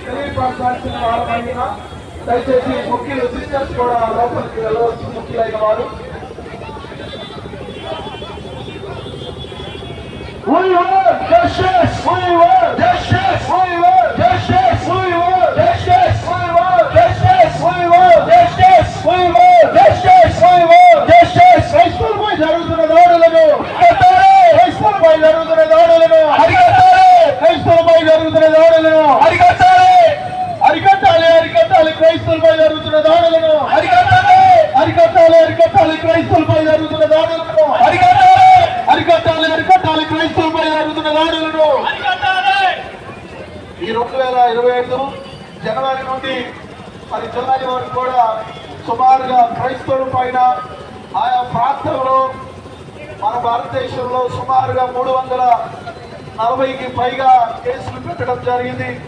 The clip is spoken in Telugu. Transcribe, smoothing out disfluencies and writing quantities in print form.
తెలియపరచాల్సిన వారమైనా దయచేసి ముఖ్యులు సిస్టర్స్ కూడా లోపలికి వెళ్ళవచ్చు. ముఖ్యులైన వారు జరుగుతున్న దాడులను జరుగుతున్న దాడులను క్రైస్తవులపై జరుగుతున్న దాడులను అరికట్టాలి. క్రైస్తవులపై జరుగుతున్న దాడులను అరికట్టాలి. క్రైస్తవులపై జరుగుతున్న దాడులను అరికట్టాలి. క్రైస్తవులపై జరుగుతున్న దాడులను ఈ 2025 జనవరి నుండి మరి జులై వరకు కూడా సుమారుగా క్రైస్తవుల పైన ఆయా ప్రాంతంలో మన భారతదేశంలో సుమారుగా 340కి పైగా కేసులు పెట్టడం జరిగింది.